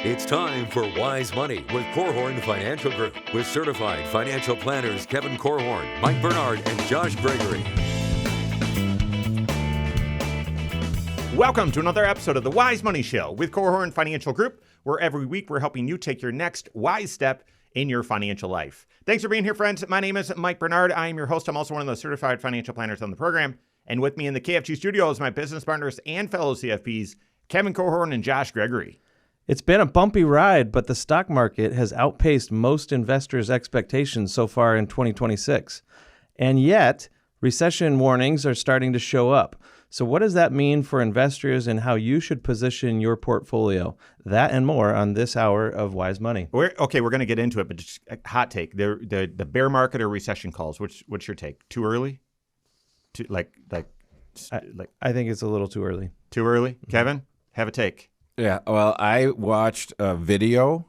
It's time for Wise Money with Korhorn Financial Group with certified financial planners Kevin Korhorn, Mike Bernard, and Josh Gregory. Welcome to another episode of the Wise Money Show with Korhorn Financial Group, where every week we're helping you take your next wise step in your financial life. Thanks for being here, friends. My name is Mike Bernard. I am your host. I'm also one of the certified financial planners on the program. And with me in the KFG studio is my business partners and fellow CFPs, Kevin Korhorn and Josh Gregory. It's been a bumpy ride, but the stock market has outpaced most investors' expectations so far in 2026. And yet, recession warnings are starting to show up. So what does that mean for investors and how you should position your portfolio? That and more on this hour of Wise Money. We're going to get into it, but just a hot take. The bear market or recession calls, what's your take? Too early? I think it's a little too early. Too early? Mm-hmm. Kevin, have a take. Yeah, well, I watched a video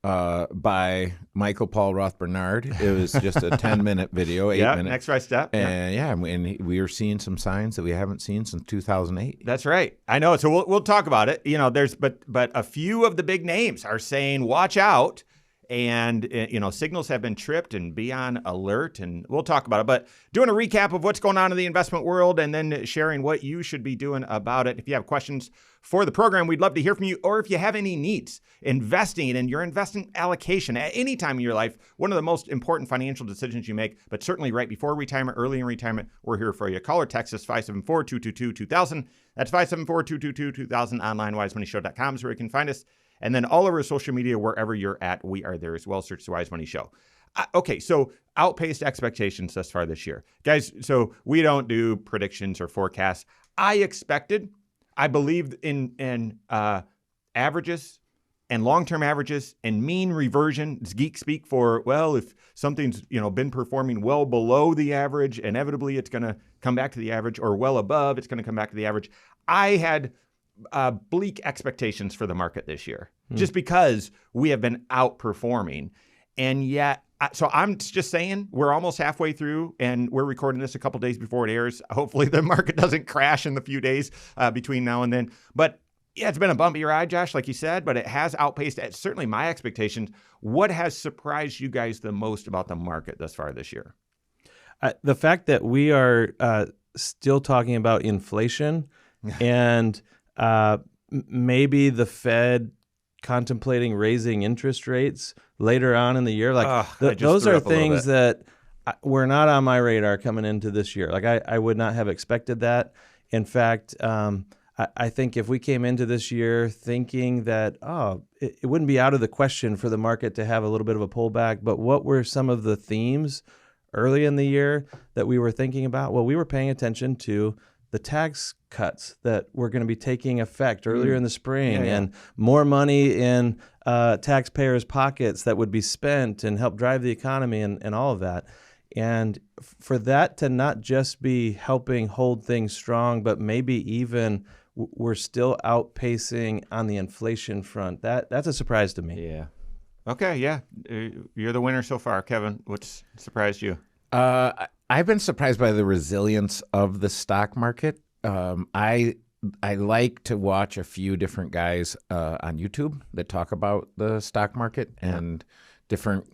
by Michael Paul Roth-Bernard. It was just a 10-minute video, 8 minutes. Next right step. And we were seeing some signs that we haven't seen since 2008. That's right. I know. So we'll talk about it. You know, but a few of the big names are saying, watch out. And, signals have been tripped and be on alert, and we'll talk about it. But doing a recap of what's going on in the investment world and then sharing what you should be doing about it. If you have questions for the program, we'd love to hear from you. Or if you have any needs investing and your investing allocation at any time in your life, one of the most important financial decisions you make, but certainly right before retirement, early in retirement, we're here for you. Call or text us 574-222-2000. That's 574-222-2000. Online, wisemoneyshow.com is where you can find us. And then all over social media, wherever you're at, we are there as well. Search the Wise Money Show. Okay, so outpaced expectations thus far this year. Guys, so we don't do predictions or forecasts. I believed in averages and long-term averages and mean reversion. It's geek speak for, well, if something's been performing well below the average, inevitably it's going to come back to the average, or well above, it's going to come back to the average. I had bleak expectations for the market this year, just because we have been outperforming. And yet, so I'm just saying we're almost halfway through, and we're recording this a couple days before it airs. Hopefully the market doesn't crash in the few days between now and then. But yeah, it's been a bumpy ride, Josh, like you said, but it has outpaced certainly my expectations. What has surprised you guys the most about the market thus far this year? The fact that we are still talking about inflation and maybe the Fed contemplating raising interest rates later on in the year. Those are things that were not on my radar coming into this year. I would not have expected that. In fact, I think if we came into this year thinking that, it wouldn't be out of the question for the market to have a little bit of a pullback, but what were some of the themes early in the year that we were thinking about? Well, we were paying attention to the tax cuts that were going to be taking effect earlier in the spring, and more money in taxpayers' pockets that would be spent and help drive the economy and all of that. And for that to not just be helping hold things strong, but maybe even we're still outpacing on the inflation front, that's a surprise to me. Yeah. Okay, yeah. You're the winner so far. Kevin, what's surprised you? I've been surprised by the resilience of the stock market. I like to watch a few different guys on YouTube that talk about the stock market and different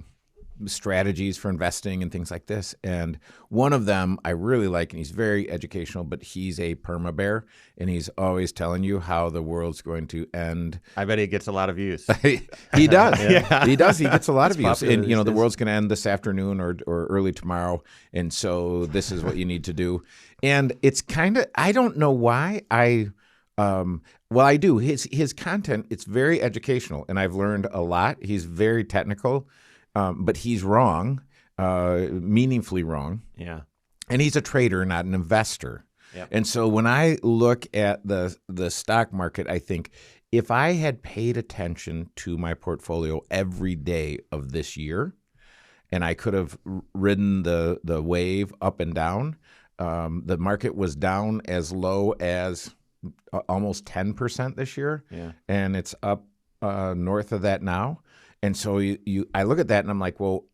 strategies for investing and things like this. And one of them I really like, and he's very educational, but he's a perma bear, and he's always telling you how the world's going to end. I bet he gets a lot of views. He does. He does. He gets a lot of views. And the world's going to end this afternoon or early tomorrow, and so this is what you need to do. And it's kind of, I don't know why I do. His content, it's very educational, and I've learned a lot. He's very technical. But he's wrong, meaningfully wrong. Yeah. And he's a trader, not an investor. Yep. And so when I look at the stock market, I think if I had paid attention to my portfolio every day of this year, and I could have ridden the wave up and down, the market was down as low as almost 10% this year. Yeah. And it's up north of that now. And so I look at that and I'm like, well,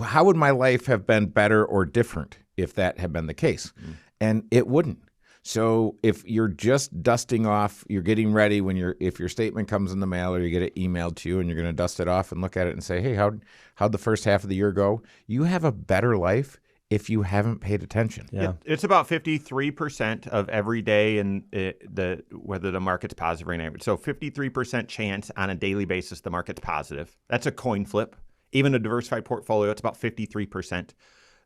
how would my life have been better or different if that had been the case? And it wouldn't. So if you're just dusting off, you're getting ready if your statement comes in the mail or you get it emailed to you and you're going to dust it off and look at it and say, hey, how'd the first half of the year go? You have a better life if you haven't paid attention. Yeah. It's about 53% of every day in whether the market's positive or negative. So 53% chance on a daily basis the market's positive. That's a coin flip. Even a diversified portfolio, it's about 53%.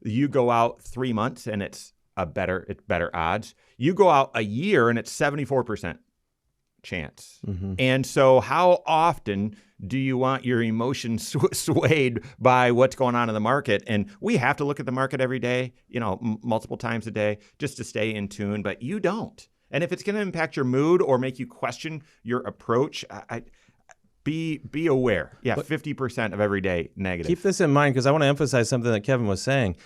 You go out 3 months and it's better odds. You go out a year and it's 74% chance. Mm-hmm. And so how often do you want your emotions swayed by what's going on in the market? And we have to look at the market every day, multiple times a day just to stay in tune, but you don't. And if it's going to impact your mood or make you question your approach, be aware. Yeah, 50% of every day negative. Keep this in mind because I want to emphasize something that Kevin was saying.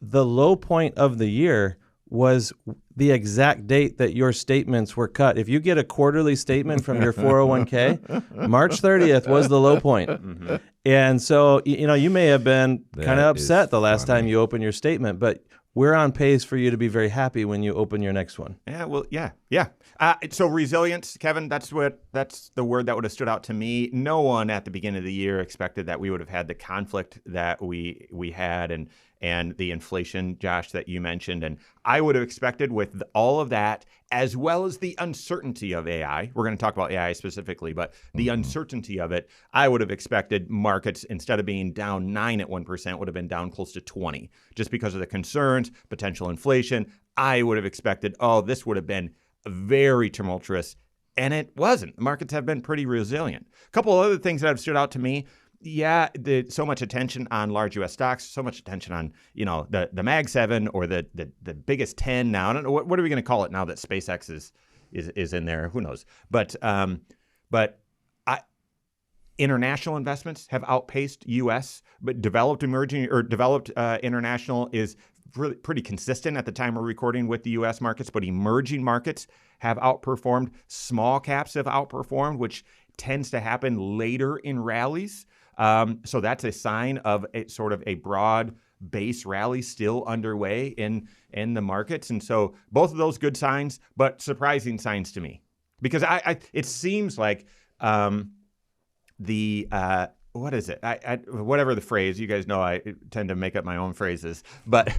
The low point of the year was the exact date that your statements were cut. If you get a quarterly statement from your 401k, March 30th was the low point. Mm-hmm. And so, you may have been kind of That upset is the last funny. time you opened your statement, but we're on pace for you to be very happy when you open your next one. Yeah, well, yeah. So resilience, Kevin, that's the word that would have stood out to me. No one at the beginning of the year expected that we would have had the conflict that we had and the inflation, Josh, that you mentioned. And I would have expected with all of that, as well as the uncertainty of AI, we're going to talk about AI specifically, but the uncertainty of it, I would have expected markets, instead of being down 9 at 1%, would have been down close to 20, just because of the concerns, potential inflation. I would have expected, this would have been very tumultuous, and it wasn't. The markets have been pretty resilient. A couple of other things that have stood out to me. Yeah, so much attention on large U.S. stocks, so much attention on the Mag 7 or the biggest 10 now. I don't know what are we going to call it now that SpaceX is in there. Who knows? But international investments have outpaced U.S. But developed international is pretty consistent at the time we're recording with the U.S. markets. But emerging markets have outperformed. Small caps have outperformed, which tends to happen later in rallies. So that's a sign of sort of a broad base rally still underway in the markets. And so both of those good signs, but surprising signs to me, because it seems like what is it? Whatever the phrase, you guys know I tend to make up my own phrases, but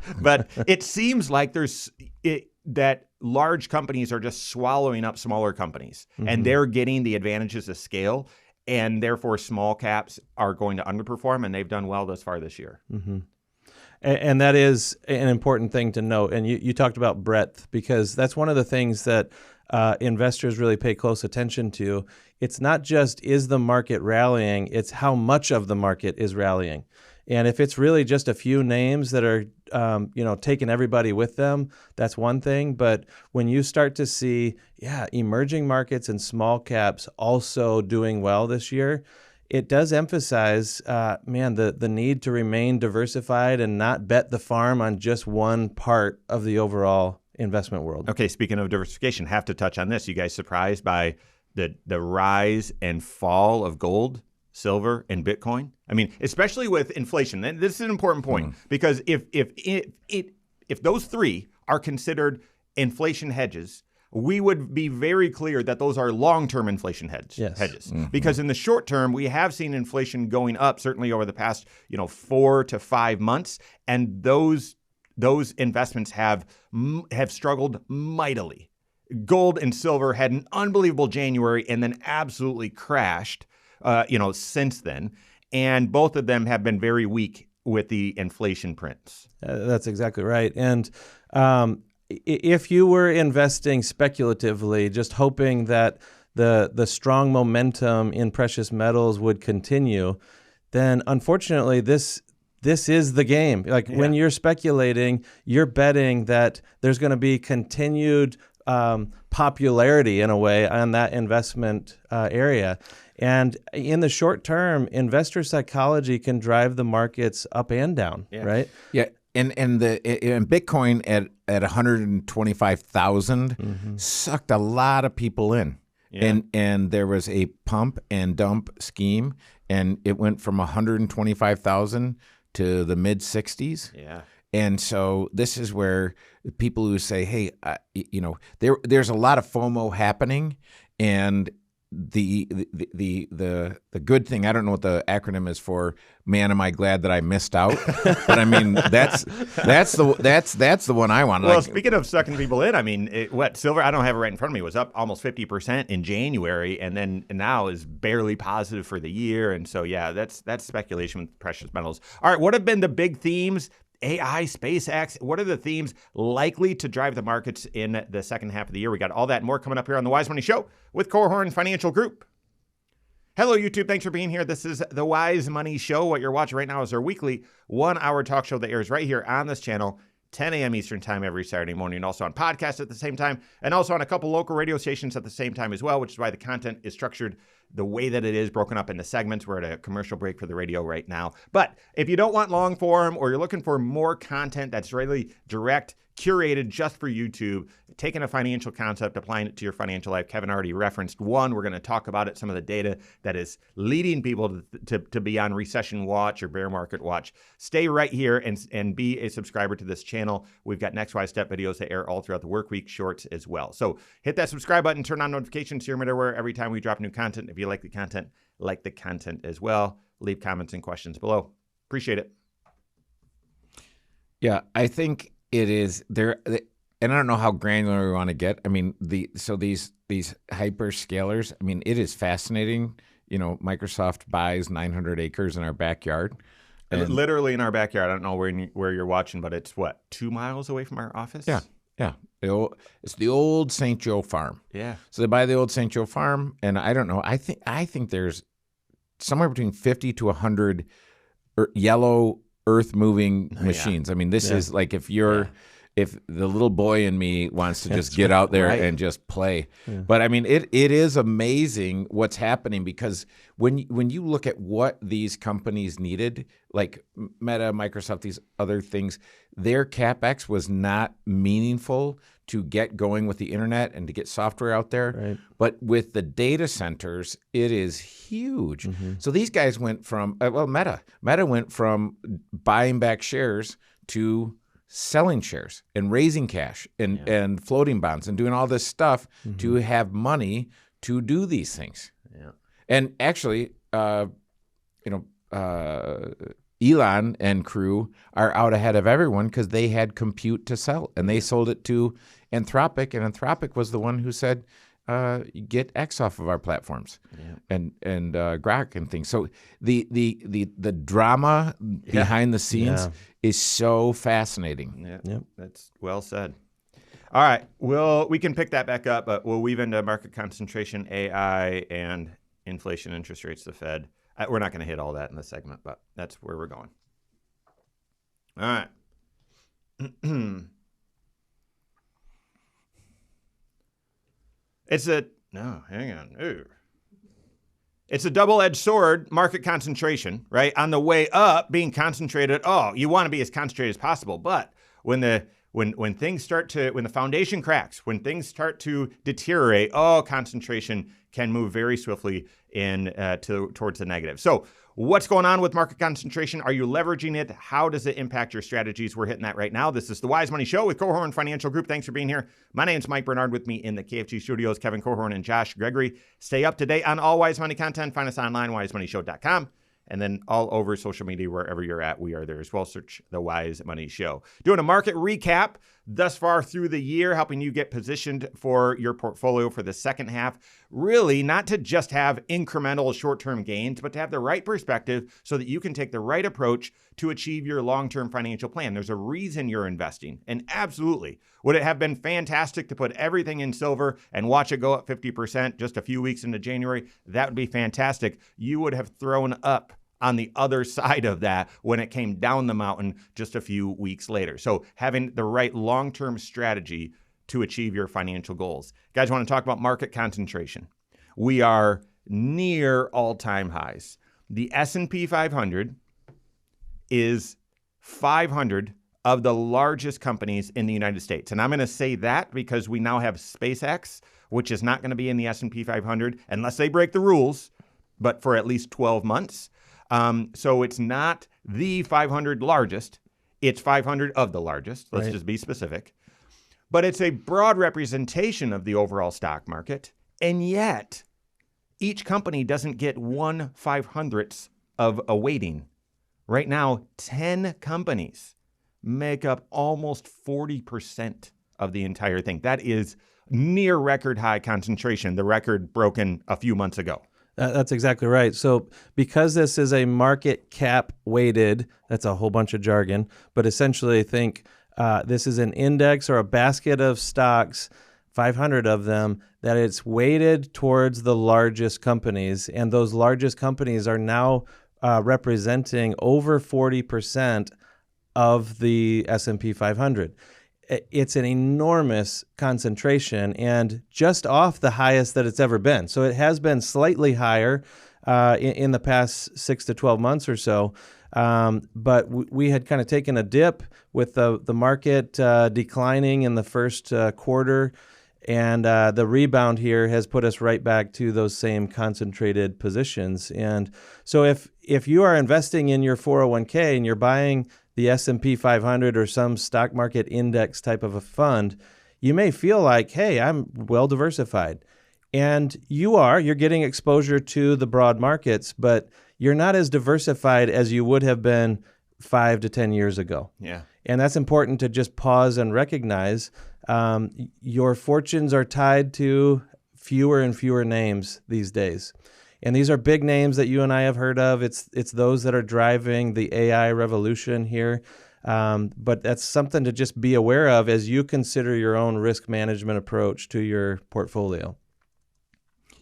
it seems like that large companies are just swallowing up smaller companies, and they're getting the advantages of scale. And therefore, small caps are going to underperform, and they've done well thus far this year. Mm-hmm. And that is an important thing to note. And you talked about breadth, because that's one of the things that investors really pay close attention to. It's not just, is the market rallying, it's how much of the market is rallying. And if it's really just a few names that are, taking everybody with them, that's one thing. But when you start to see, emerging markets and small caps also doing well this year, it does emphasize, the need to remain diversified and not bet the farm on just one part of the overall investment world. Okay, speaking of diversification, have to touch on this. You guys surprised by the rise and fall of gold, silver, and Bitcoin? I mean, especially with inflation. And this is an important point, because if those three are considered inflation hedges, we would be very clear that those are long-term inflation hedges. Mm-hmm. Because in the short term, we have seen inflation going up, certainly over the past 4 to 5 months, and those investments have struggled mightily. Gold and silver had an unbelievable January and then absolutely crashed since then. And both of them have been very weak with the inflation prints. That's exactly right. And if you were investing speculatively, just hoping that the strong momentum in precious metals would continue, then unfortunately this is the game. When you're speculating, you're betting that there's going to be continued popularity in a way on that investment area. And in the short term, investor psychology can drive the markets up and down, right? Yeah. And Bitcoin at 125,000 sucked a lot of people in. Yeah. And there was a pump and dump scheme, and it went from 125,000 to the mid 60s. Yeah. And so this is where people who say, hey, there's a lot of FOMO happening, and the good thing, I don't know what the acronym is for, man, am I glad that I missed out. But I mean, that's the one I want. Well, speaking of sucking people in, I mean, silver, I don't have it right in front of me, was up almost 50% in January, and now is barely positive for the year. And so, yeah, that's speculation with precious metals. All right, what have been the big themes? AI, SpaceX, what are the themes likely to drive the markets in the second half of the year? We got all that and more coming up here on The Wise Money Show with Korhorn Financial Group. Hello, YouTube. Thanks for being here. This is The Wise Money Show. What you're watching right now is our weekly 1-hour talk show that airs right here on this channel, 10 a.m. Eastern time every Saturday morning, and also on podcasts at the same time, and also on a couple local radio stations at the same time as well, which is why the content is structured the way that it is, broken up into segments. We're at a commercial break for the radio right now. But if you don't want long form, or you're looking for more content that's really direct, curated just for YouTube, taking a financial concept, applying it to your financial life. Kevin already referenced one. We're going to talk about it, some of the data that is leading people to be on recession watch or bear market watch. Stay right here and be a subscriber to this channel. We've got Next Wise Step videos that air all throughout the work week, shorts as well. So hit that subscribe button, turn on notifications so you're aware every time we drop new content. If you like the content as well. Leave comments and questions below. Appreciate it. Yeah, I think it is there, and I don't know how granular we want to get. I mean, these hyperscalers. I mean, it is fascinating. Microsoft buys 900 acres in our backyard, and literally in our backyard. I don't know where you're watching, but it's 2 miles away from our office. Yeah. It's the old St. Joe farm. Yeah. So they buy the old St. Joe farm, and I don't know. I think there's somewhere between 50 to 100 yellow earth-moving machines. I mean, this is like if the little boy in me wants to just get out there and just play. Yeah. But I mean, it is amazing what's happening, because when you look at what these companies needed, like Meta, Microsoft, these other things, their CapEx was not meaningful to get going with the internet and to get software out there. Right. But with the data centers, it is huge. Mm-hmm. So these guys went from, Meta went from buying back shares to selling shares and raising cash and floating bonds and doing all this stuff to have money to do these things. Yeah. And actually, Elon and crew are out ahead of everyone because they had compute to sell, and they sold it to Anthropic, and Anthropic was the one who said, get X off of our platforms and Grok and things. So the drama behind the scenes is so fascinating. Yeah, that's well said. All right, we can pick that back up, but we'll weave into market concentration, AI, and inflation, interest rates, the Fed. We're not going to hit all that in this segment, but that's where we're going. All right. Hang on. Ooh. It's a double-edged sword, market concentration, right? On the way up, being concentrated. Oh, you want to be as concentrated as possible, but when the foundation cracks, when things start to deteriorate, concentration can move very swiftly towards the negative. So what's going on with market concentration? Are you leveraging it? How does it impact your strategies? We're hitting that right now. This is The Wise Money Show with Korhorn Financial Group. Thanks for being here. My name's Mike Bernard. With me in the KFG studios, Kevin Korhorn and Josh Gregory. Stay up to date on all Wise Money content. Find us online, wisemoneyshow.com. And then all over social media, wherever you're at, we are there as well. Search The Wise Money Show. Doing a market recap thus far through the year, helping you get positioned for your portfolio for the second half. Really, not to just have incremental short-term gains, but to have the right perspective so that you can take the right approach to achieve your long-term financial plan. There's a reason you're investing. And absolutely, would it have been fantastic to put everything in silver and watch it go up 50% just a few weeks into January? That would be fantastic. You would have thrown up on the other side of that when it came down the mountain just a few weeks later. So having the right long-term strategy to achieve your financial goals. Guys, want to talk about market concentration. We are near all-time highs. The S&P 500 is 500 of the largest companies in the United States. And I'm going to say that because we now have SpaceX, which is not going to be in the S&P 500 unless they break the rules, but for at least 12 months. So it's not the 500 largest. It's 500 of the largest. Let's Right. just be specific. But it's a broad representation of the overall stock market. And yet, each company doesn't get 1/500th of a weighting. Right now, 10 companies make up almost 40% of the entire thing. That is near record high concentration, the record broken a few months ago. That's exactly right. So because this is a market cap weighted, that's a whole bunch of jargon, but essentially think this is an index or a basket of stocks, 500 of them, that it's weighted towards the largest companies. And those largest companies are now representing over 40% of the S&P 500. It's an enormous concentration and just off the highest that it's ever been. So it has been slightly higher in the past 6 to 12 months or so. But we had kind of taken a dip with the market declining in the first quarter. And the rebound here has put us right back to those same concentrated positions. And so if you are investing in your 401k and you're buying the S&P 500 or some stock market index type of a fund, you may feel like, hey, I'm well diversified. And you're getting exposure to the broad markets, but you're not as diversified as you would have been 5 to 10 years ago. Yeah. And that's important to just pause and recognize. Your fortunes are tied to fewer and fewer names these days. And these are big names that you and I have heard of. It's those that are driving the AI revolution here. But that's something to just be aware of as you consider your own risk management approach to your portfolio.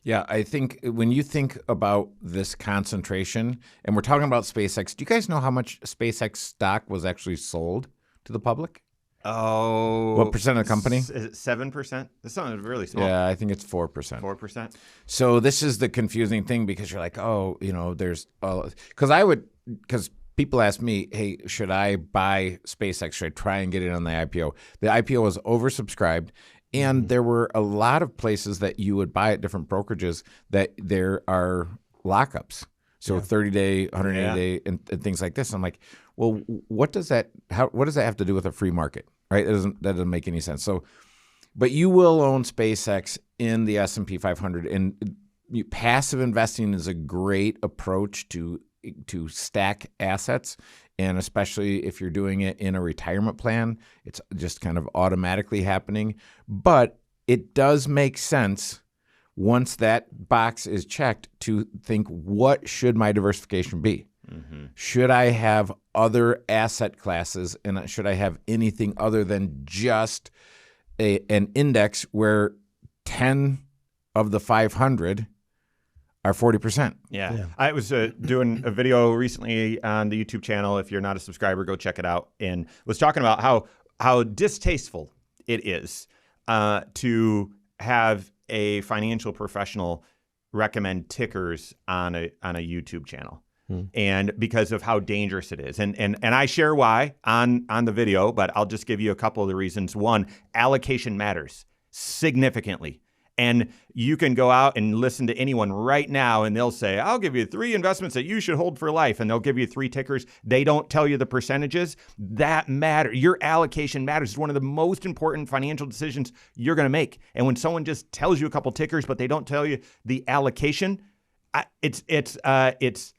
Yeah, I think when you think about this concentration, and we're talking about SpaceX, do you guys know how much SpaceX stock was actually sold to the public? Oh. What percent of the company? Is it 7%? This sounds really small. Yeah, I think it's 4%. 4%? So this is the confusing thing because you're like, oh, there's because people ask me, hey, should I buy SpaceX? Should I try and get it on the IPO? The IPO was oversubscribed, and there were a lot of places that you would buy at different brokerages that there are lockups. So 30-day, 180-day, and things like this. I'm like, well, what does that have to do with a free market, right? That doesn't make any sense. So, but you will own SpaceX in the S&P 500, and passive investing is a great approach to stack assets, and especially if you're doing it in a retirement plan, it's just kind of automatically happening. But it does make sense once that box is checked to think, what should my diversification be? Mm-hmm. Should I have other asset classes, and should I have anything other than just an index where 10 of the 500 are 40%? Yeah. I was doing a video recently on the YouTube channel. If you're not a subscriber, go check it out. And was talking about how distasteful it is to have a financial professional recommend tickers on a YouTube channel. And because of how dangerous it is. And I share why on the video, but I'll just give you a couple of the reasons. One, allocation matters significantly. And you can go out and listen to anyone right now, and they'll say, I'll give you 3 investments that you should hold for life. And they'll give you 3 tickers. They don't tell you the percentages. That matter. Your allocation matters. It's one of the most important financial decisions you're going to make. And when someone just tells you a couple tickers, but they don't tell you the allocation, it's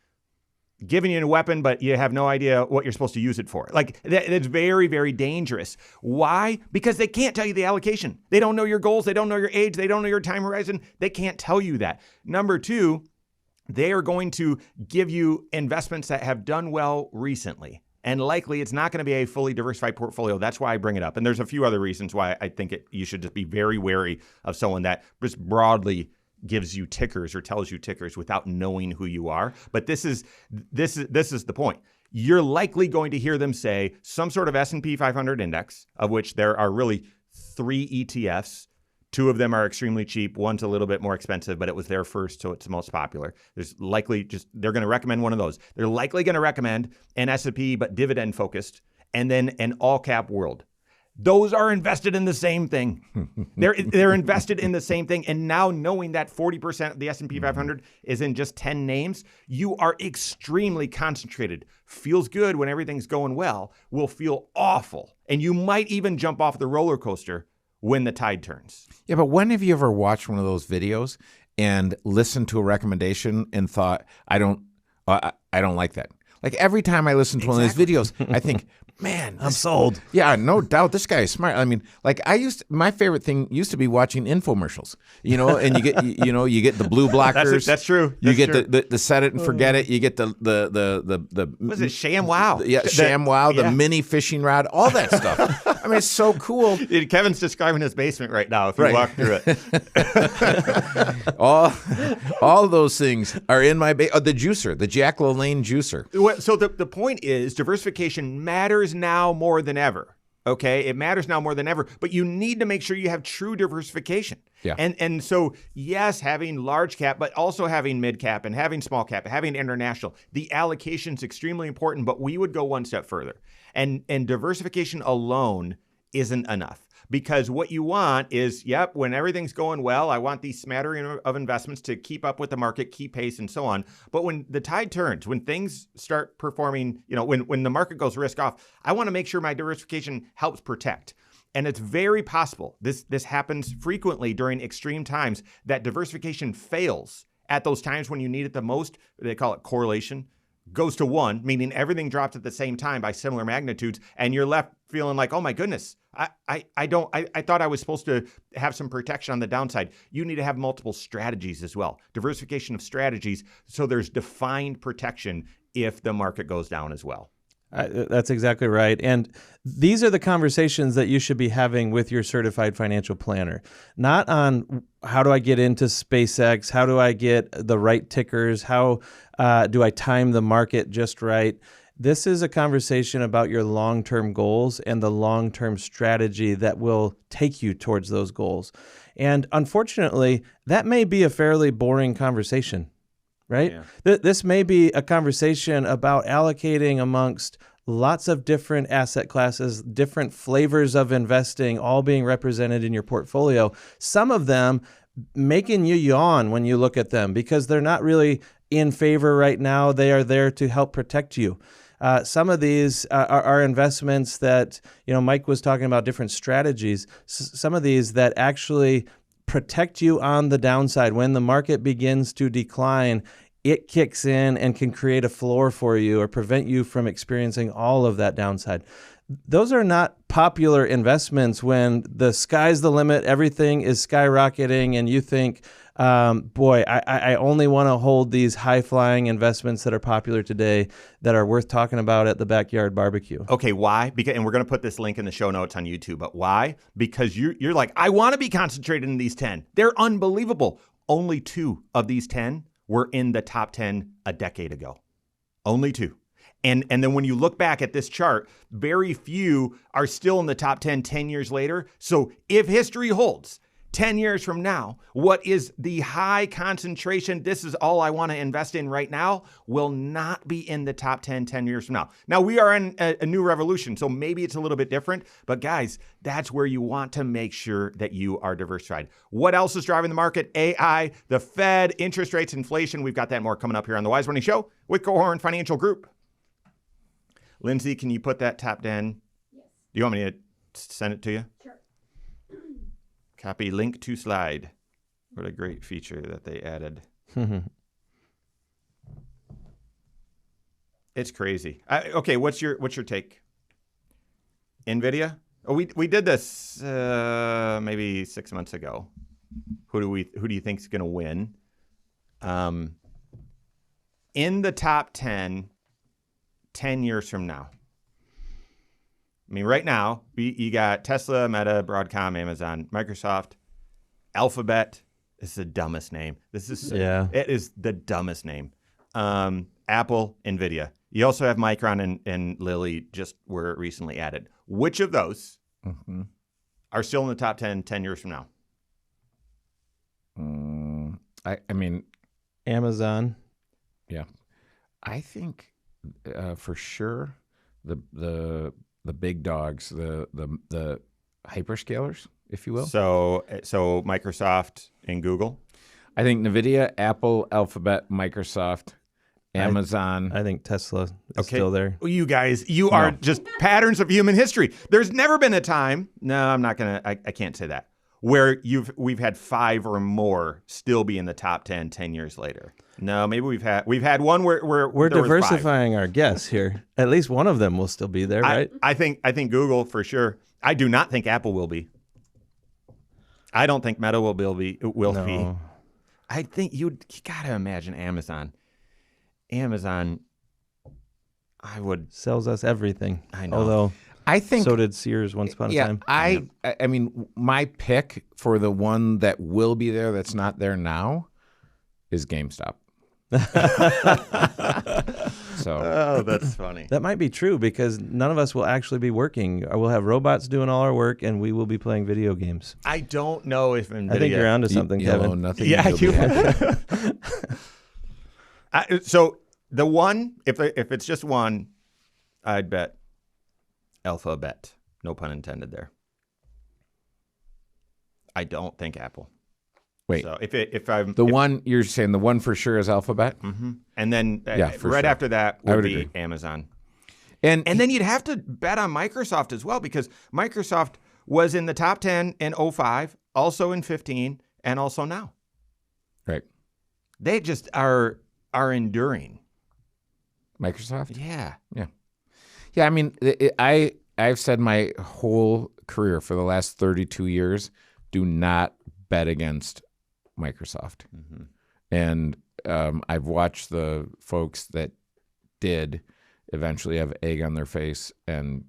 giving you a weapon, but you have no idea what you're supposed to use it for. Like, it's very, very dangerous. Why? Because they can't tell you the allocation. They don't know your goals. They don't know your age. They don't know your time horizon. They can't tell you that. Number 2, they are going to give you investments that have done well recently. And likely it's not going to be a fully diversified portfolio. That's why I bring it up. And there's a few other reasons why I think you should just be very wary of someone that just broadly gives you tickers or tells you tickers without knowing who you are. But this is the point. You're likely going to hear them say some sort of S&P 500 index, of which there are really 3 ETFs. 2 of them are extremely cheap. One's a little bit more expensive, but it was there first, so it's the most popular. There's likely they're going to recommend one of those. They're likely going to recommend an S&P, but dividend focused, and then an all cap world. Those are invested in the same thing. They're invested in the same thing. And now knowing that 40% of the S&P 500 is in just 10 names, you are extremely concentrated. Feels good when everything's going well, will feel awful. And you might even jump off the roller coaster when the tide turns. Yeah, but when have you ever watched one of those videos and listened to a recommendation and thought, I don't like that? Like every time I listen to one of these videos, I think, man, I'm sold. Yeah, no doubt. This guy is smart. I mean, like my favorite thing used to be watching infomercials, and you get, you get the blue blockers. That's true. You get the set it and forget it. You get the was it ShamWow? Yeah, ShamWow, the mini fishing rod, all that stuff. I mean, it's so cool. Kevin's describing his basement right now. If you walk through it, all those things are in my the juicer, the Jack LaLanne juicer. So the point is, diversification matters now more than ever. Okay, it matters now more than ever, but you need to make sure you have true diversification. Yeah. And so, yes, having large cap, but also having mid cap and having small cap, having international, the allocation is extremely important, but we would go one step further. And diversification alone isn't enough. Because what you want is, when everything's going well, I want these smattering of investments to keep up with the market, keep pace, and so on. But when the tide turns, when things start performing, when the market goes risk off, I want to make sure my diversification helps protect. And it's very possible, this happens frequently during extreme times, that diversification fails at those times when you need it the most. They call it correlation. Goes to 1, meaning everything drops at the same time by similar magnitudes, and you're left feeling like, oh my goodness, I thought I was supposed to have some protection on the downside. You need to have multiple strategies as well. Diversification of strategies, so there's defined protection if the market goes down as well. That's exactly right. And these are the conversations that you should be having with your certified financial planner, not on how do I get into SpaceX? How do I get the right tickers? How do I time the market just right? This is a conversation about your long-term goals and the long-term strategy that will take you towards those goals. And unfortunately, that may be a fairly boring conversation. Right? Yeah. This may be a conversation about allocating amongst lots of different asset classes, different flavors of investing, all being represented in your portfolio. Some of them making you yawn when you look at them because they're not really in favor right now. They are there to help protect you. Some of these are investments that, Mike was talking about different strategies. Some of these that actually protect you on the downside. When the market begins to decline, it kicks in and can create a floor for you or prevent you from experiencing all of that downside. Those are not popular investments when the sky's the limit, everything is skyrocketing, and you think, I only want to hold these high-flying investments that are popular today that are worth talking about at the backyard barbecue. Okay, why? And we're going to put this link in the show notes on YouTube, but why? Because you're like, I want to be concentrated in these 10. They're unbelievable. Only 2 of these 10 were in the top 10 a decade ago. Only 2. And then when you look back at this chart, very few are still in the top 10 years later. So if history holds, 10 years from now, what is the high concentration, this is all I want to invest in right now, will not be in the top 10 years from now. Now, we are in a new revolution, so maybe it's a little bit different. But guys, that's where you want to make sure that you are diversified. What else is driving the market? AI, the Fed, interest rates, inflation. We've got that more coming up here on the Wise Money Show with Cohorn Financial Group. Lindsay, can you put that top 10? Yes. Do you want me to send it to you? Sure. Copy link to slide. What a great feature that they added. It's crazy. Okay, what's your take? NVIDIA? Oh, we did this maybe 6 months ago. Who do you think is going to win? In the top 10 years from now. I mean, right now, you got Tesla, Meta, Broadcom, Amazon, Microsoft, Alphabet. This is the dumbest name. It is the dumbest name. Apple, NVIDIA. You also have Micron and Lilly just were recently added. Which of those are still in the top 10 years from now? I mean, Amazon. Yeah. I think for sure the big dogs, the hyperscalers, if you will. So Microsoft and Google. I think NVIDIA, Apple, Alphabet, Microsoft, Amazon. I think Tesla is still there. Well, you guys, you are just patterns of human history. There's never been a time. No, I'm not gonna. I can't say that. Where we've had 5 or more still be in the top 10 years later. No, maybe we've had one where we're there was 5. diversifying our guess here. At least one of them will still be there, right? I think Google for sure. I do not think Apple will be. I don't think Meta will be. I think you gotta imagine Amazon. I would sells us everything. I know. Although I think so did Sears once upon a time. I mean, my pick for the one that will be there that's not there now is GameStop. So that's funny. That might be true because none of us will actually be working. We'll have robots doing all our work, and we will be playing video games. I don't know if NVIDIA. I think you're onto something, Kevin. Own nothing. Yeah, until you. the end. So the one, if it's just one, I'd bet Alphabet. No pun intended there. I don't think Apple. Wait, so if I'm one you're saying the one for sure is Alphabet, and then right sure. after that would be agree. Amazon, and then you'd have to bet on Microsoft as well because Microsoft was in the top 10 in 2005, also in 2015, and also now. Right. They just are enduring. Microsoft. Yeah. I mean, I've said my whole career for the last 32 years, do not bet against Microsoft. And I've watched the folks that did eventually have egg on their face and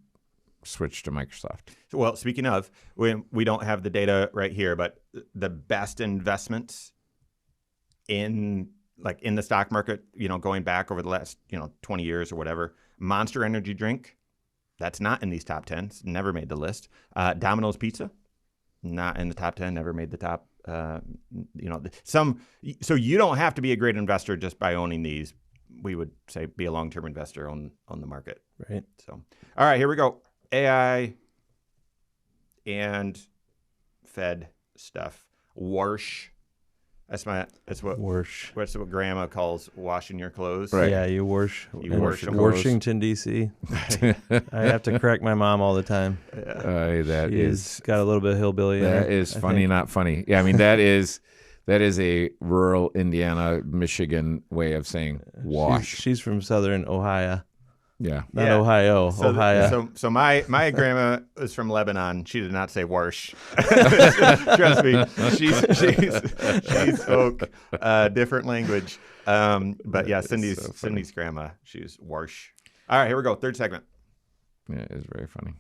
switch to Microsoft. Well, speaking of, we don't have the data right here, but the best investments in the stock market, going back over the last, 20 years or whatever, Monster Energy drink, that's not in these top 10s, never made the list. Domino's Pizza, not in the top 10, never made the top. So you don't have to be a great investor just by owning these. We would say be a long-term investor on the market. Right. So, all right, here we go. AI and Fed stuff. Warsh. That's what Warsh. What's what Grandma calls washing your clothes. Right. Yeah, you wash. You wash your Washington D.C. I have to correct my mom all the time. She's got a little bit of hillbilly. That is funny, not funny. Yeah, I mean that is a rural Indiana, Michigan way of saying wash. She's from Southern Ohio. Yeah. Not Ohio. Ohio. So my grandma is from Lebanon. She did not say warsh. Trust me, she spoke a different language. But yeah, Cindy's grandma, she's warsh. All right, here we go. Third segment. Yeah, it is very funny.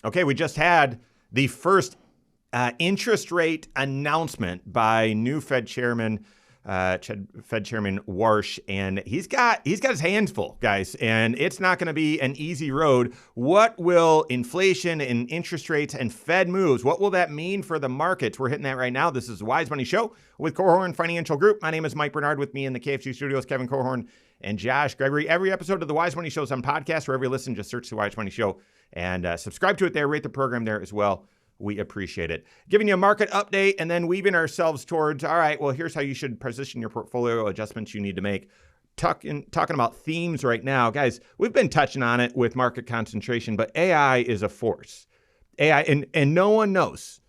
Okay, we just had the first interest rate announcement by new Fed Chairman Warsh, and he's got his hands full, guys, and it's not going to be an easy road. What will inflation and interest rates and Fed moves, what will that mean for the markets? We're hitting that right now. This is the Wise Money Show with Korhorn Financial Group. My name is Mike Bernard. With me in the KFG studios, Kevin Korhorn and Josh Gregory. Every episode of the Wise Money Show is on podcast. Wherever you listen, just search the Wise Money Show and subscribe to it there. Rate the program there as well. We appreciate it. Giving you a market update and then weaving ourselves towards, all right, well, here's how you should position your portfolio, adjustments you need to make. Talking about themes right now. Guys, we've been touching on it with market concentration, but AI is a force. AI, and no one knows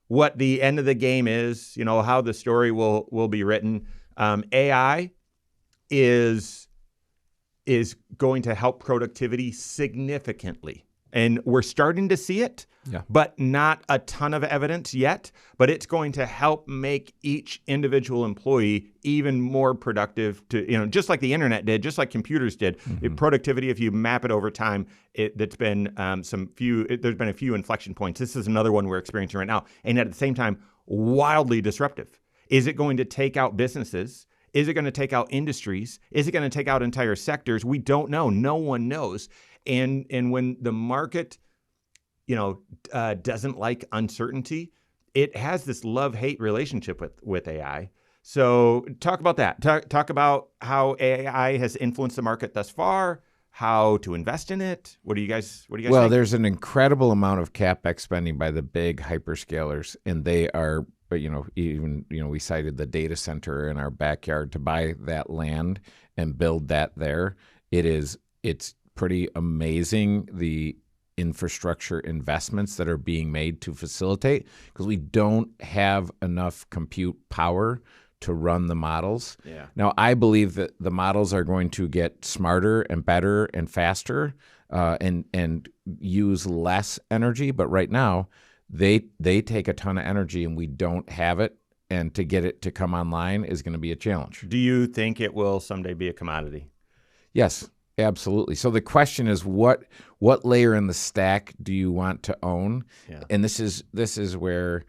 what the end of the game is, how the story will be written. AI is going to help productivity significantly. And we're starting to see it, but not a ton of evidence yet. But it's going to help make each individual employee even more productive to, just like the internet did, just like computers did. Productivity, if you map it over time, there's been a few inflection points. This is another one we're experiencing right now. And at the same time, wildly disruptive. Is it going to take out businesses? Is it going to take out industries? Is it going to take out entire sectors? We don't know. No one knows. And when the market, doesn't like uncertainty, it has this love-hate relationship with AI. So talk about that. Talk about how AI has influenced the market thus far, how to invest in it? What do you guys Well, think? there's an incredible amount of CapEx spending by the big hyperscalers, and they are, even, we cited the data center in our backyard to buy that land and build that there. It's pretty amazing, the infrastructure investments that are being made to facilitate, because we don't have enough compute power to run the models. Yeah. Now, I believe that the models are going to get smarter and better and faster, and use less energy. But right now, they take a ton of energy, and we don't have it. And to get it to come online is going to be a challenge. Do you think it will someday be a commodity? Yes, absolutely. So the question is, what layer in the stack do you want to own? Yeah. And this is where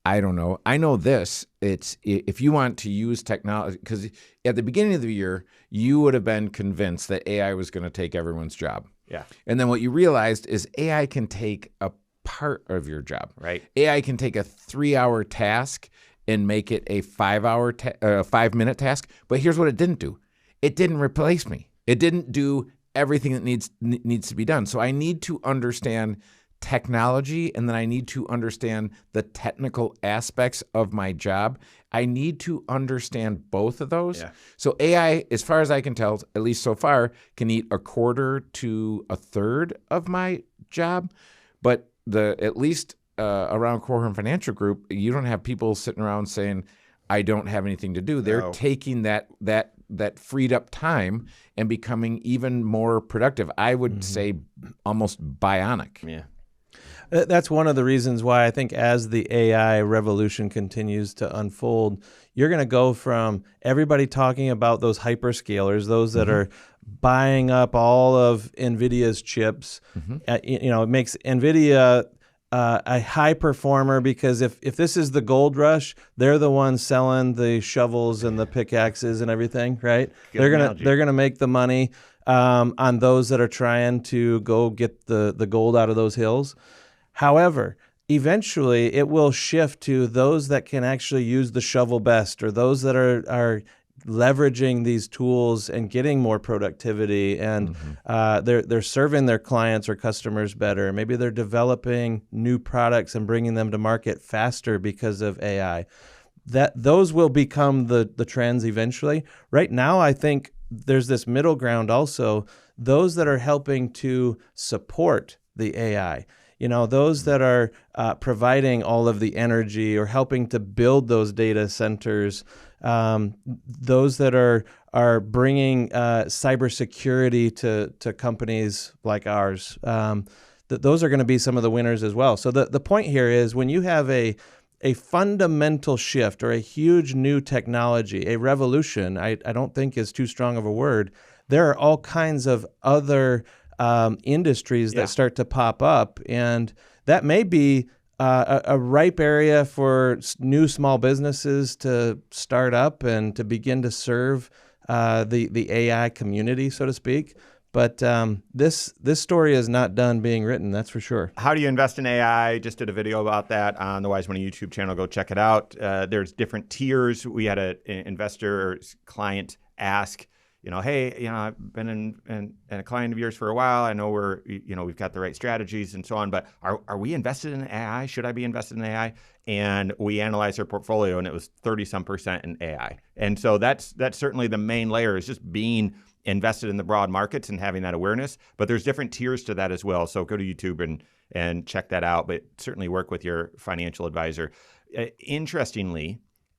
I don't know. I know this. It's if you want to use technology, because at the beginning of the year, you would have been convinced that AI was going to take everyone's job. Yeah. And then what you realized is AI can take a part of your job. Right. AI can take a 3-hour task and make it a 5-minute task. But here's what it didn't do. It didn't replace me. It didn't do everything that needs to be done. So I need to understand technology, and then I need to understand the technical aspects of my job. I need to understand both of those. Yeah. So AI, as far as I can tell, at least so far, can eat a quarter to a third of my job. But at least around Korhorn Financial Group, you don't have people sitting around saying, I don't have anything to do. They're taking that freed up time and becoming even more productive. I would say almost bionic. Yeah. That's one of the reasons why I think as the AI revolution continues to unfold, you're going to go from everybody talking about those hyperscalers, those that are buying up all of NVIDIA's chips. It makes NVIDIA a high performer, because if this is the gold rush, they're the ones selling the shovels and the pickaxes and everything, right? They're gonna make the money on those that are trying to go get the gold out of those hills. However, eventually it will shift to those that can actually use the shovel best, or those that are leveraging these tools and getting more productivity, and they're serving their clients or customers better. Maybe they're developing new products and bringing them to market faster because of AI. Those will become the trends eventually. Right now, I think there's this middle ground also, those that are helping to support the AI. Those that are providing all of the energy or helping to build those data centers, those that are bringing cybersecurity to companies like ours. Those are going to be some of the winners as well. So the point here is, when you have a fundamental shift or a huge new technology, a revolution, I don't think is too strong of a word, there are all kinds of other industries that start to pop up, and that may be a ripe area for new small businesses to start up and to begin to serve the AI community, so to speak. But this story is not done being written, that's for sure. How do you invest in AI? Just did a video about that on the Wise Money YouTube channel. Go check it out. There's different tiers. We had an investor or client ask, hey, I've been in a client of yours for a while. I know we've got the right strategies and so on, but are we invested in AI? Should I be invested in AI? And we analyzed their portfolio, and it was 30-some% in AI. And so that's certainly the main layer, is just being invested in the broad markets and having that awareness. But there's different tiers to that as well. So go to YouTube and check that out, but certainly work with your financial advisor. Interestingly,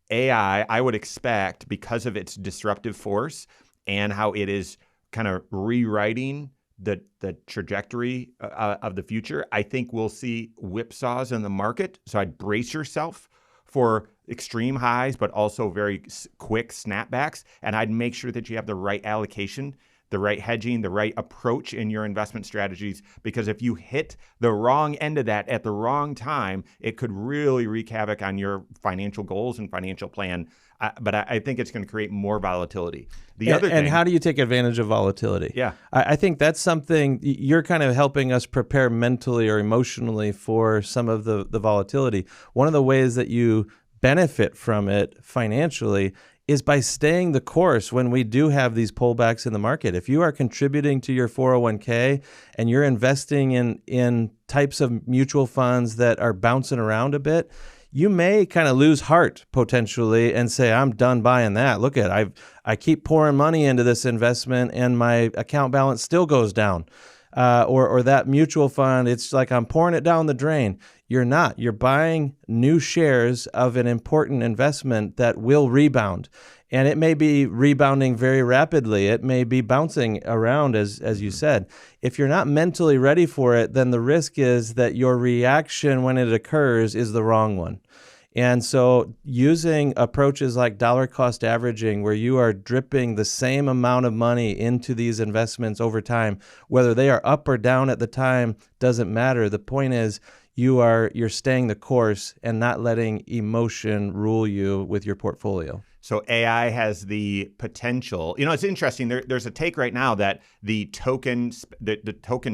AI, I would expect, because of its disruptive force and how it is kind of rewriting the trajectory of the future, I think we'll see whipsaws in the market. So I'd brace yourself for extreme highs, but also very quick snapbacks. And I'd make sure that you have the right allocation, the right hedging, the right approach in your investment strategies, because if you hit the wrong end of that at the wrong time, it could really wreak havoc on your financial goals and financial plan. But I think it's going to create more volatility. And how do you take advantage of volatility? Yeah. I think that's something you're kind of helping us prepare mentally or emotionally for some of the volatility. One of the ways that you benefit from it financially is by staying the course when we do have these pullbacks in the market. If you are contributing to your 401k and you're investing in types of mutual funds that are bouncing around a bit, you may kind of lose heart potentially and say, I'm done buying that. Look at I keep pouring money into this investment and my account balance still goes down. Or that mutual fund, it's like I'm pouring it down the drain. You're not. You're buying new shares of an important investment that will rebound. And it may be rebounding very rapidly. It may be bouncing around, as you said. If you're not mentally ready for it, then the risk is that your reaction when it occurs is the wrong one. And so using approaches like dollar cost averaging, where you are dripping the same amount of money into these investments over time, whether they are up or down at the time, doesn't matter. The point is you're staying the course and not letting emotion rule you with your portfolio. So AI has the potential. It's interesting. There's a take right now that the token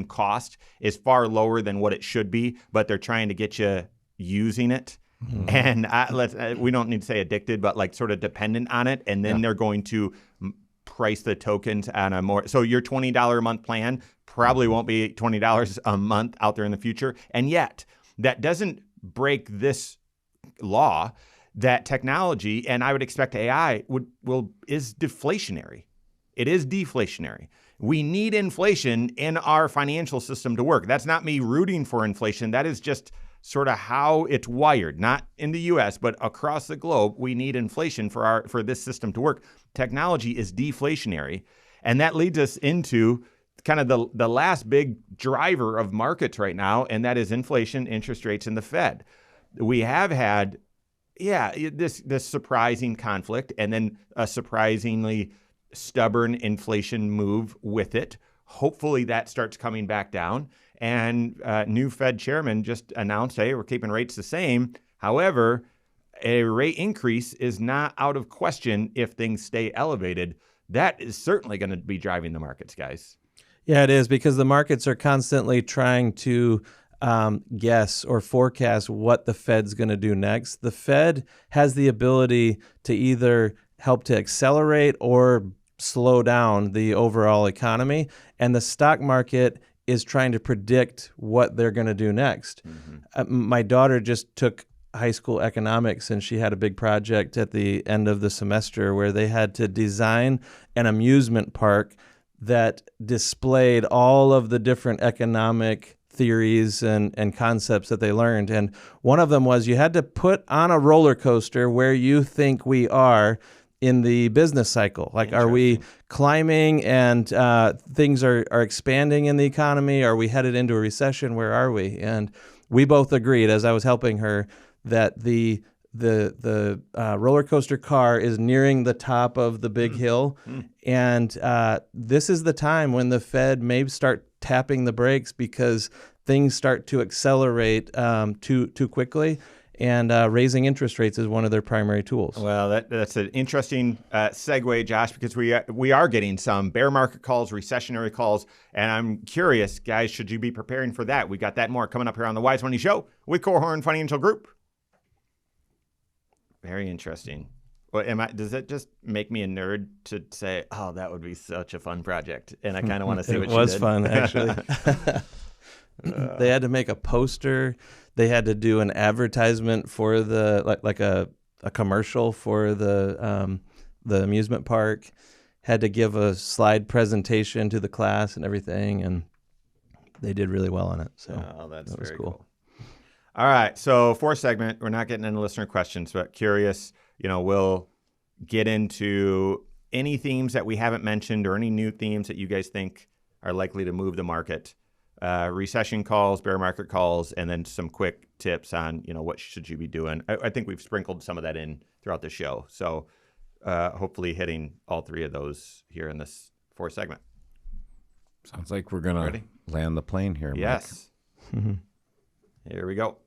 cost is far lower than what it should be, but they're trying to get you using it. Mm-hmm. And we don't need to say addicted, but like sort of dependent on it. And then they're going to price the tokens on a more. So your $20 a month plan probably won't be $20 a month out there in the future. And yet that doesn't break this law that technology, and I would expect AI is deflationary. It is deflationary. We need inflation in our financial system to work. That's not me rooting for inflation. That is just sort of how it's wired, not in the US, but across the globe. We need inflation for this system to work. Technology is deflationary. And that leads us into kind of the last big driver of markets right now, and that is inflation, interest rates, and the Fed. We have had, this surprising conflict and then a surprisingly stubborn inflation move with it. Hopefully that starts coming back down. And new Fed chairman just announced, hey, we're keeping rates the same. However, a rate increase is not out of question if things stay elevated. That is certainly going to be driving the markets, guys. Yeah, it is, because the markets are constantly trying to guess or forecast what the Fed's going to do next. The Fed has the ability to either help to accelerate or slow down the overall economy, and the stock market is trying to predict what they're going to do next. Mm-hmm. My daughter just took high school economics, and she had a big project at the end of the semester where they had to design an amusement park that displayed all of the different economic theories and concepts that they learned. And one of them was you had to put on a roller coaster where you think we are in the business cycle. Like, are we climbing and things are expanding in the economy? Are we headed into a recession? Where are we? And we both agreed, as I was helping her, that the roller coaster car is nearing the top of the big hill. And this is the time when the Fed may start tapping the brakes because things start to accelerate too quickly. And raising interest rates is one of their primary tools. Well, that's an interesting segue, Josh, because we are getting some bear market calls, recessionary calls, and I'm curious, guys, should you be preparing for that? We got that more coming up here on the Wise Money Show with Korhorn Financial Group. Very interesting. Well, does that just make me a nerd to say, oh, that would be such a fun project? And I kind of want to see what you did. It was fun, actually. They had to make a poster. They had to do an advertisement for the like a commercial for the amusement park. Had to give a slide presentation to the class and everything, and they did really well on it. So that's that was very cool. All right, so fourth segment, we're not getting into listener questions, but curious, we'll get into any themes that we haven't mentioned or any new themes that you guys think are likely to move the market. Recession calls, bear market calls, and then some quick tips on, what should you be doing. I think we've sprinkled some of that in throughout the show. So hopefully hitting all three of those here in this fourth segment. Sounds like we're going to land the plane here, Mike. Yes. Here we go.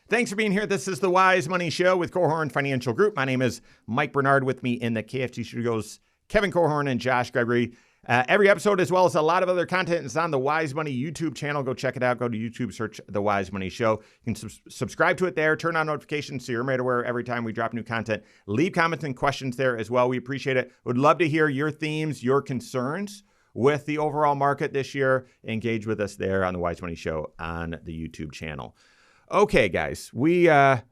Thanks for being here. This is the Wise Money Show with Korhorn Financial Group. My name is Mike Bernard. With me in the KFG studios, Kevin Korhorn and Josh Gregory. Every episode, as well as a lot of other content, is on the Wise Money YouTube channel. Go check it out. Go to YouTube, search The Wise Money Show. You can subscribe to it there. Turn on notifications so you're made aware every time we drop new content. Leave comments and questions there as well. We appreciate it. Would love to hear your themes, your concerns with the overall market this year. Engage with us there on the Wise Money Show on the YouTube channel. Okay, guys, we have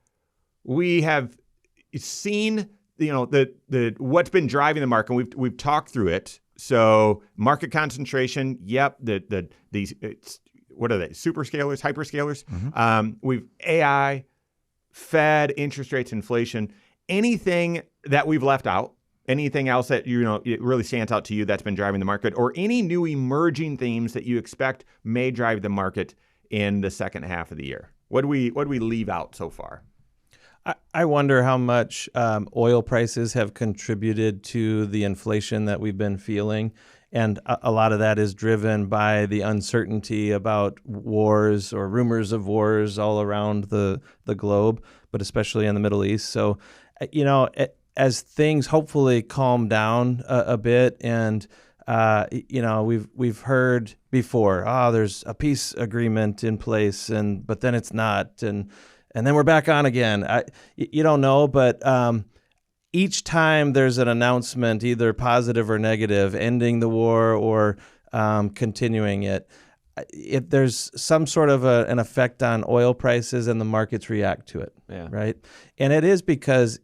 seen the what's been driving the market. We've talked through it. So market concentration, yep. These what are they? Superscalers, hyperscalers. Mm-hmm. We've AI, Fed, interest rates, inflation. Anything that we've left out? Anything else that it really stands out to you that's been driving the market, or any new emerging themes that you expect may drive the market in the second half of the year? What do we leave out so far? I wonder how much oil prices have contributed to the inflation that we've been feeling. And a lot of that is driven by the uncertainty about wars or rumors of wars all around the globe, but especially in the Middle East. So, as things hopefully calm down a bit, and we've heard before, there's a peace agreement in place, but then it's not, and then we're back on again. You don't know, but each time there's an announcement, either positive or negative, ending the war or continuing it, if there's some sort of an effect on oil prices and the markets react to it, right? And it is because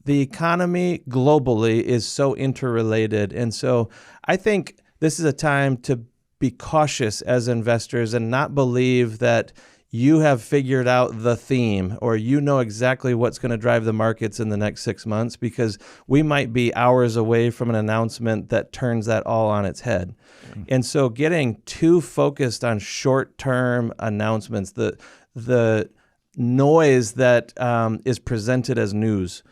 the economy globally is so interrelated. And so I think this is a time to be cautious as investors and not believe that you have figured out the theme or exactly what's going to drive the markets in the next 6 months, because we might be hours away from an announcement that turns that all on its head. Mm-hmm. And so getting too focused on short-term announcements, the noise that is presented as news,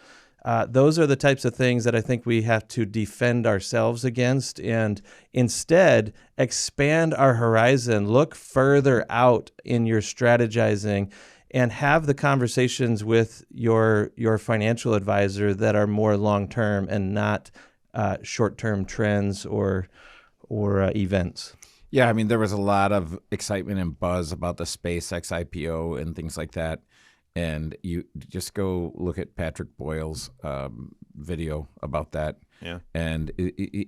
those are the types of things that I think we have to defend ourselves against, and instead expand our horizon, look further out in your strategizing, and have the conversations with your financial advisor that are more long-term and not short-term trends or events. Yeah, I mean, there was a lot of excitement and buzz about the SpaceX IPO and things like that. And you just go look at Patrick Boyle's video about that. Yeah. And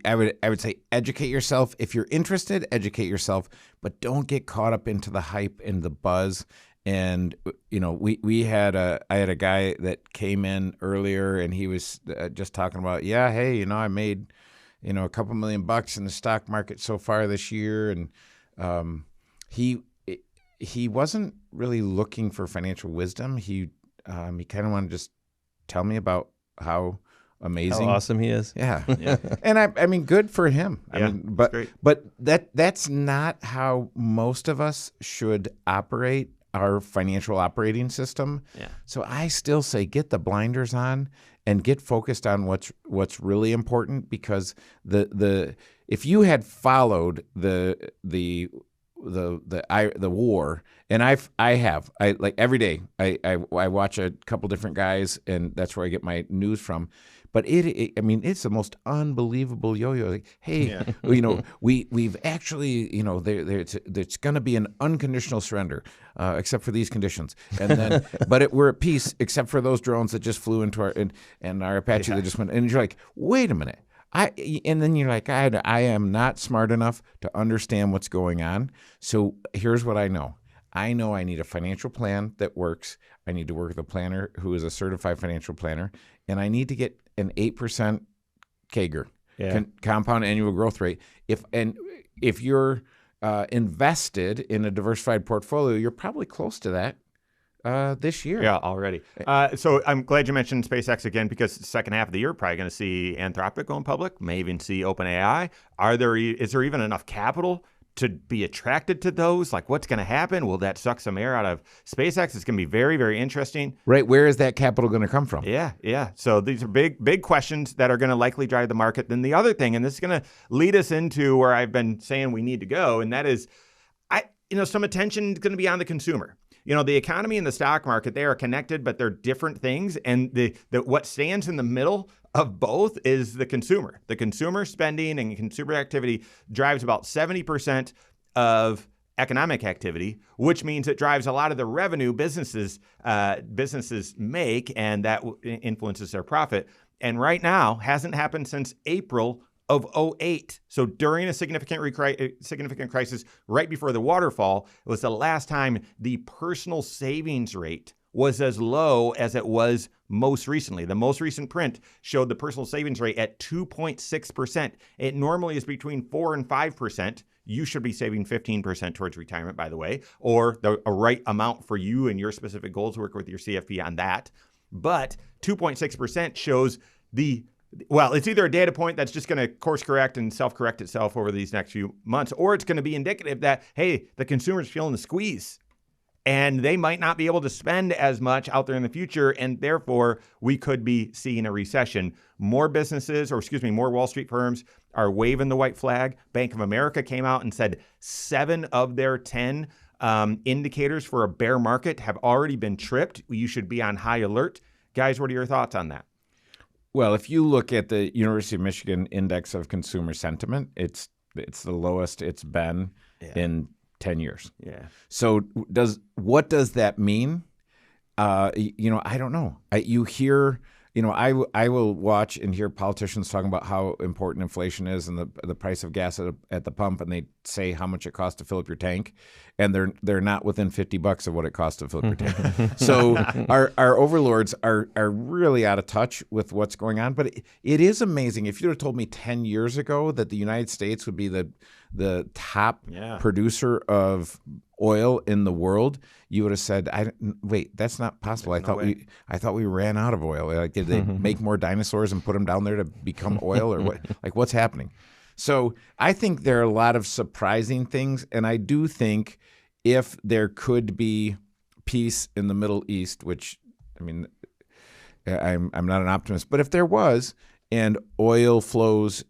I would say educate yourself. If you're interested, educate yourself, but don't get caught up into the hype and the buzz. And I had a guy that came in earlier, and he was just talking about, I made a couple $1 million in the stock market so far this year, and he wasn't really looking for financial wisdom. He kind of wanted to just tell me about how amazing, how awesome he is. Yeah. And I mean, good for him. But that's not how most of us should operate our financial operating system. Yeah. So I still say get the blinders on and get focused on what's really important, because if you had followed the war, and I like every day I watch a couple different guys, and that's where I get my news from. But it's the most unbelievable yo-yo. Like, hey, we've actually, there's going to be an unconditional surrender, except for these conditions, and then, but we're at peace except for those drones that just flew into our Apache that just went, and you're like, wait a minute. And then you're like, I am not smart enough to understand what's going on. So here's what I know. I know I need a financial plan that works. I need to work with a planner who is a certified financial planner, and I need to get an 8% CAGR, compound annual growth rate. If you're invested in a diversified portfolio, you're probably close to that this year. Yeah, already. So I'm glad you mentioned SpaceX again, because the second half of the year, probably going to see Anthropic going public, may even see OpenAI. Is there even enough capital to be attracted to those? Like, what's going to happen? Will that suck some air out of SpaceX? It's going to be very, very interesting. Right. Where is that capital going to come from? Yeah. So these are big questions that are going to likely drive the market. Then the other thing, and this is going to lead us into where I've been saying we need to go, and that is, some attention is going to be on the consumer. the economy and the stock market, they are connected, but they're different things. And the what stands in the middle of both is the consumer. The consumer spending and consumer activity drives about 70% of economic activity, which means it drives a lot of the revenue businesses make, and that influences their profit. And right now, hasn't happened since April of 2008. So during a significant crisis right before the waterfall, it was the last time the personal savings rate was as low as it was most recently. The most recent print showed the personal savings rate at 2.6%. It normally is between 4 and 5%. You should be saving 15% towards retirement, by the way, or a right amount for you and your specific goals. Work with your CFP on that. But 2.6% shows it's either a data point that's just going to course correct and self-correct itself over these next few months, or it's going to be indicative that, hey, the consumer's feeling the squeeze and they might not be able to spend as much out there in the future. And therefore, we could be seeing a recession. More Wall Street firms are waving the white flag. Bank of America came out and said 7 of their 10 indicators for a bear market have already been tripped. You should be on high alert. Guys, what are your thoughts on that? Well, if you look at the University of Michigan Index of Consumer Sentiment, it's the lowest it's been in 10 years. Yeah. So what does that mean? I don't know. You hear, I will watch and hear politicians talking about how important inflation is and the price of gas at the pump, and they say how much it costs to fill up your tank, and they're not within $50 of what it costs to fill up your tank. So our overlords are really out of touch with what's going on. But it is amazing. If you'd have told me 10 years ago that the United States would be the top producer of oil in the world, you would have said, "Wait, that's not possible." I thought we ran out of oil. Like, did they make more dinosaurs and put them down there to become oil, or what? Like, what's happening? So I think there are a lot of surprising things, and I do think if there could be peace in the Middle East, which, I mean, I'm not an optimist, but if there was, and oil flows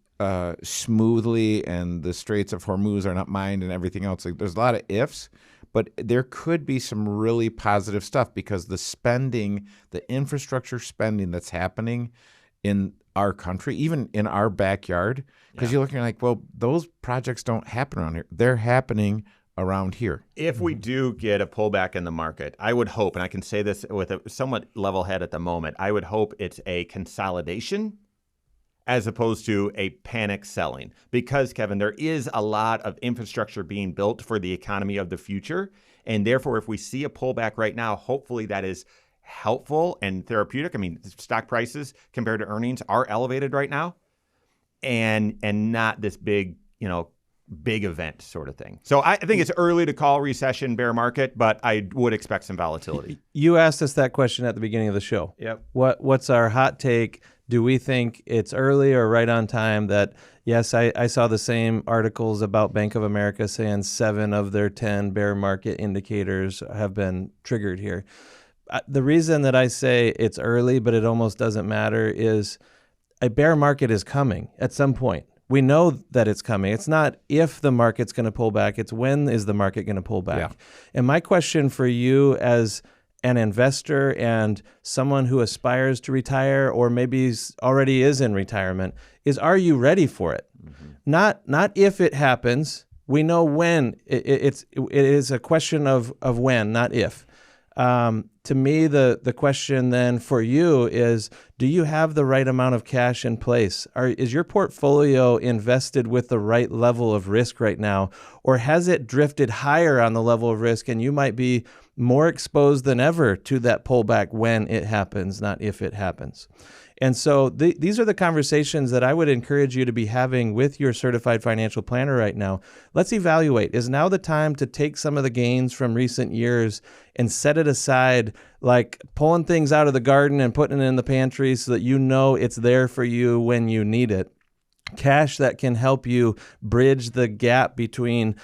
smoothly, and the Straits of Hormuz are not mined, and everything else, like, there's a lot of ifs, but there could be some really positive stuff, because the infrastructure spending that's happening in our country, even in our backyard, because you're looking like, well, those projects don't happen around here. They're happening around here. If we do get a pullback in the market, I would hope, and I can say this with a somewhat level head at the moment, I would hope it's a consolidation as opposed to a panic selling. Because, Kevin, there is a lot of infrastructure being built for the economy of the future. And therefore, if we see a pullback right now, hopefully that is helpful and therapeutic. I mean, stock prices compared to earnings are elevated right now, and not this big event sort of thing. So I think it's early to call recession, bear market, but I would expect some volatility. You asked us that question at the beginning of the show. Yep. What's our hot take? Do we think it's early or right on time? That, yes, I saw the same articles about Bank of America saying 7 of their 10 bear market indicators have been triggered here. The reason that I say it's early, but it almost doesn't matter, is a bear market is coming at some point. We know that it's coming. It's not if the market's going to pull back, it's when is the market going to pull back. Yeah. And my question for you as an investor and someone who aspires to retire, or maybe already is in retirement, is, are you ready for it? Mm-hmm. Not if it happens. We know when. It is a question of when, not if. To me, the question then for you is, do you have the right amount of cash in place? Is your portfolio invested with the right level of risk right now? Or has it drifted higher on the level of risk, and you might be more exposed than ever to that pullback when it happens, not if it happens? And so these are the conversations that I would encourage you to be having with your certified financial planner right now. Let's evaluate. Is now the time to take some of the gains from recent years and set it aside, like pulling things out of the garden and putting it in the pantry so that you know it's there for you when you need it? Cash that can help you bridge the gap between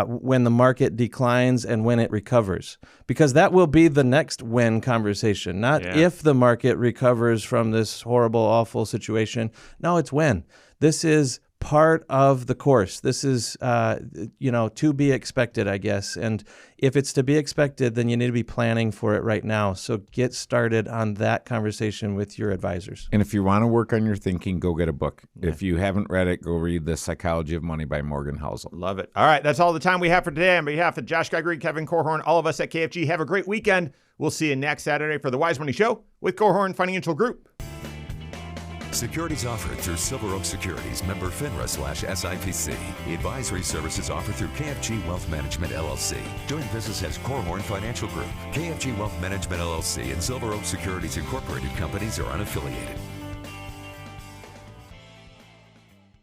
when the market declines and when it recovers. Because that will be the next when conversation, not if the market recovers from this horrible, awful situation. No, it's when. This is part of the course. This is, to be expected, I guess. And if it's to be expected, then you need to be planning for it right now. So get started on that conversation with your advisors. And if you want to work on your thinking, go get a book. Yeah. If you haven't read it, go read The Psychology of Money by Morgan Housel. Love it. All right, that's all the time we have for today. On behalf of Josh Gregory, Kevin Korhorn, all of us at KFG, have a great weekend. We'll see you next Saturday for the Wise Money Show with Korhorn Financial Group. Securities offered through Silver Oak Securities, member FINRA/SIPC. Advisory services offered through KFG Wealth Management, LLC. Doing business as Korhorn Financial Group. KFG Wealth Management, LLC and Silver Oak Securities Incorporated companies are unaffiliated.